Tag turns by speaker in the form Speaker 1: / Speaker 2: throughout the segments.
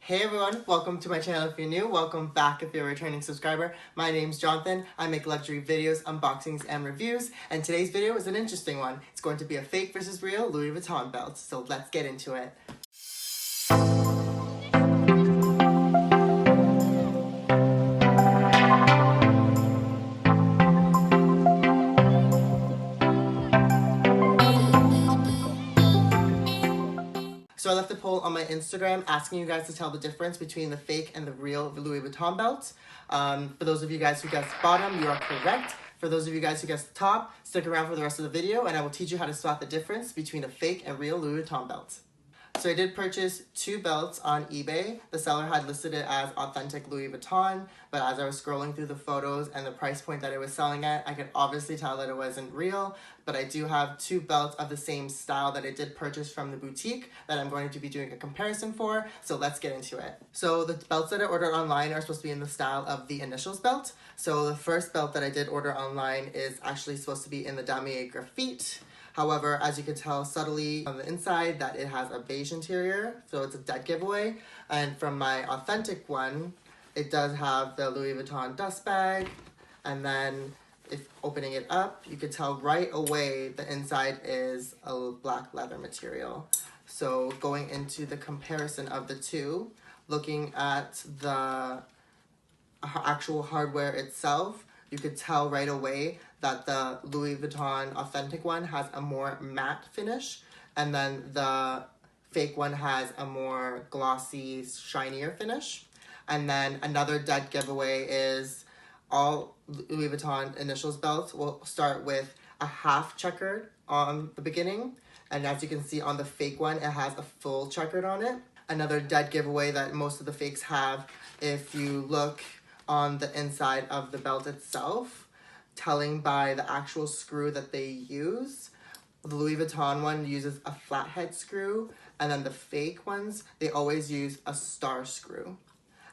Speaker 1: Hey everyone, welcome to my channel if you're new, welcome back if you're a returning subscriber. My name's Jonathan, I make luxury videos, unboxings, and reviews, and today's video is an interesting one. It's going to be a fake versus real Louis Vuitton belt, so let's get into it. So I left a poll on my Instagram asking you guys to tell the difference between the fake and the real Louis Vuitton belt. For those of you guys who guessed bottom, you are correct. For those of you guys who guessed top, stick around for the rest of the video and I will teach you how to spot the difference between a fake and real Louis Vuitton belt. So I did purchase two belts on eBay. The seller had listed it as authentic Louis Vuitton, but as I was scrolling through the photos and the price point that it was selling at, I could obviously tell that it wasn't real, but I do have two belts of the same style that I did purchase from the boutique that I'm going to be doing a comparison for, so let's get into it. So the belts that I ordered online are supposed to be in the style of the Initials belt. So the first belt that I did order online is actually supposed to be in the Damier Graphite. However, as you can tell subtly on the inside that it has a beige interior, so it's a dead giveaway. And from my authentic one, it does have the Louis Vuitton dust bag. And then if opening it up, you can tell right away the inside is a black leather material. So going into the comparison of the two, looking at the actual hardware itself, you could tell right away that the Louis Vuitton authentic one has a more matte finish, and then the fake one has a more glossy, shinier finish. And then another dead giveaway is all Louis Vuitton Initials belts will start with a half checkered on the beginning, and as you can see on the fake one, it has a full checkered on it. Another dead giveaway that most of the fakes have, if you look on the inside of the belt itself, telling by the actual screw that they use. The Louis Vuitton one uses a flathead screw, and then the fake ones, they always use a star screw.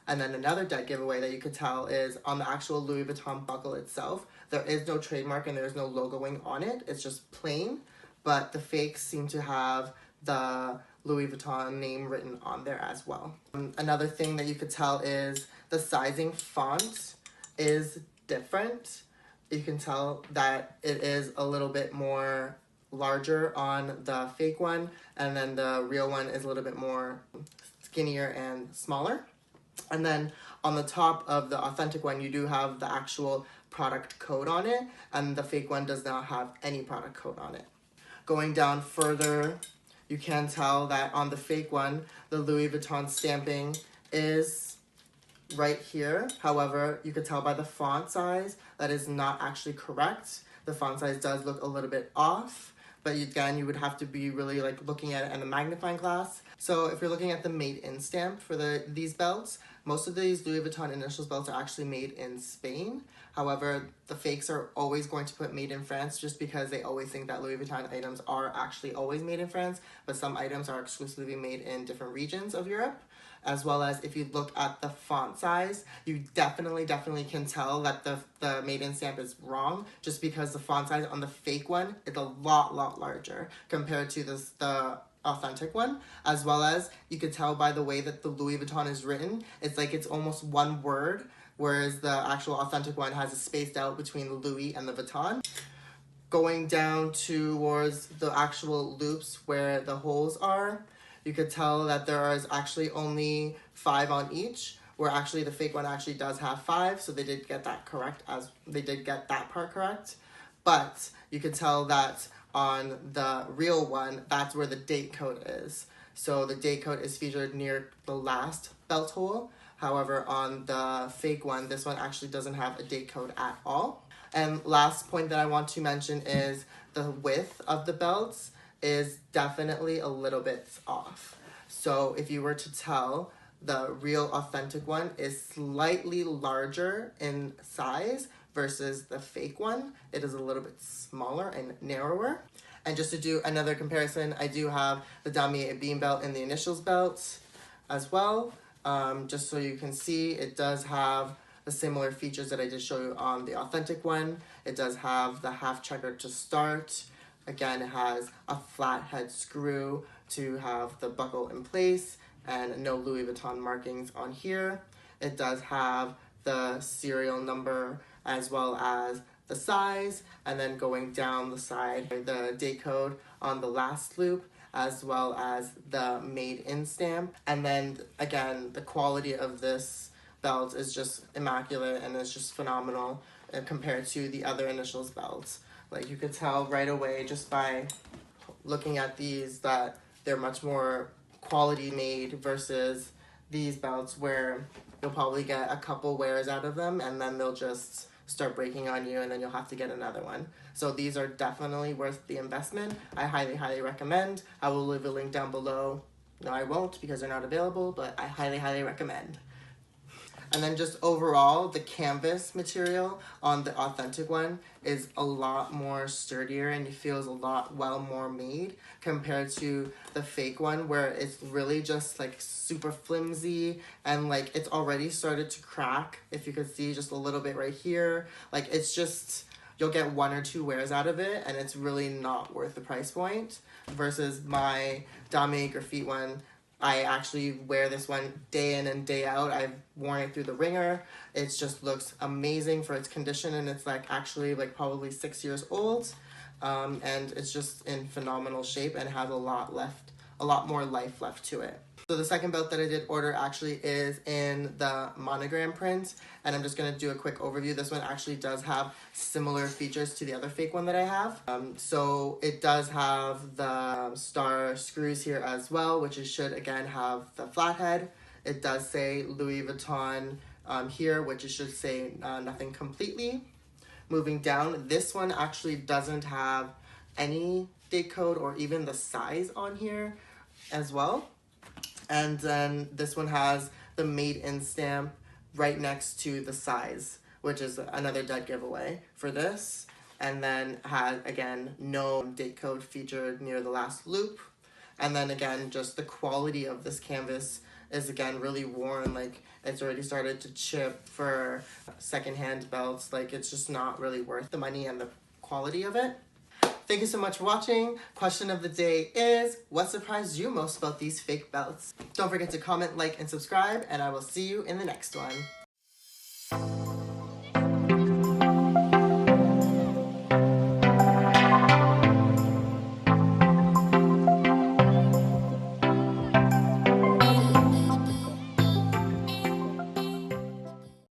Speaker 1: And then another dead giveaway that you could tell is on the actual Louis Vuitton buckle itself, there is no trademark and there's no logoing on it, it's just plain, but the fakes seem to have the Louis Vuitton name written on there as well. Another thing that you could tell is the sizing font is different. You can tell that it is a little bit more larger on the fake one, and then the real one is a little bit more skinnier and smaller. And then on the top of the authentic one, you do have the actual product code on it, and the fake one does not have any product code on it. Going down further, you can tell that on the fake one, the Louis Vuitton stamping is right here. However, you could tell by the font size that is not actually correct. The font size does look a little bit off, but again, you would have to be really looking at it in a magnifying glass. So if you're looking at the made in stamp for these belts, most of these Louis Vuitton Initials belts are actually made in Spain. However, the fakes are always going to put made in France just because they always think that Louis Vuitton items are actually always made in France, but some items are exclusively made in different regions of Europe. As well as if you look at the font size, you definitely can tell that the made in stamp is wrong just because the font size on the fake one is a lot larger compared to the authentic one, as well as you could tell by the way that the Louis Vuitton is written, it's like it's almost one word, whereas the actual authentic one has a spaced out between the Louis and the Vuitton. Going down towards the actual loops where the holes are, you could tell that there is actually only 5 on each, where actually the fake one actually does have 5, so they did get that correct, as they did get that part correct. But you could tell that on the real one, that's where the date code is. So the date code is featured near the last belt hole. However, on the fake one, this one actually doesn't have a date code at all. And last point that I want to mention is the width of the belts is definitely a little bit off. So if you were to tell, the real authentic one is slightly larger in size versus the fake one. It is a little bit smaller and narrower. And just to do another comparison, I do have the Damier beam belt and the Initials belt as well. Just so you can see, it does have the similar features that I just showed you on the authentic one. It does have the half checker to start. Again, it has a flathead screw to have the buckle in place. and no Louis Vuitton markings on here. It does have the serial number as well as the size, and then going down the side, the date code on the last loop, as well as the made in stamp. And then again, the quality of this belt is just immaculate and it's just phenomenal compared to the other Initials belts. Like, you could tell right away just by looking at these that they're much more quality made versus these belts where you'll probably get a couple wears out of them and then they'll just start breaking on you and then you'll have to get another one. So these are definitely worth the investment. I highly recommend. I will leave a link down below. No, I won't because they're not available, but I highly recommend. And then just overall, the canvas material on the authentic one is a lot more sturdier and it feels a lot more made compared to the fake one where it's really just like super flimsy and like it's already started to crack. If you could see just a little bit right here, like it's just, you'll get 1 or 2 wears out of it and it's really not worth the price point. Versus my Damier Graphite one, I actually wear this one day in and day out. I've worn it through the ringer. It just looks amazing for its condition and it's like actually like probably 6 years old. And it's just in phenomenal shape and has a lot more life left to it. So the second belt that I did order actually is in the Monogram print, and I'm just going to do a quick overview. This one actually does have similar features to the other fake one that I have. So it does have the star screws here as well, which it should again have the flathead. It does say Louis Vuitton here, which it should say nothing completely. Moving down, this one actually doesn't have any date code or even the size on here as well. And then this one has the made in stamp right next to the size, which is another dead giveaway for this. And then has, again, no date code featured near the last loop. And then again, just the quality of this canvas is again really worn. Like, it's already started to chip for secondhand belts. Like, it's just not really worth the money and the quality of it. Thank you so much for watching. Question of the day is, what surprised you most about these fake belts? Don't forget to comment, like, and subscribe, and I will see you in the next one.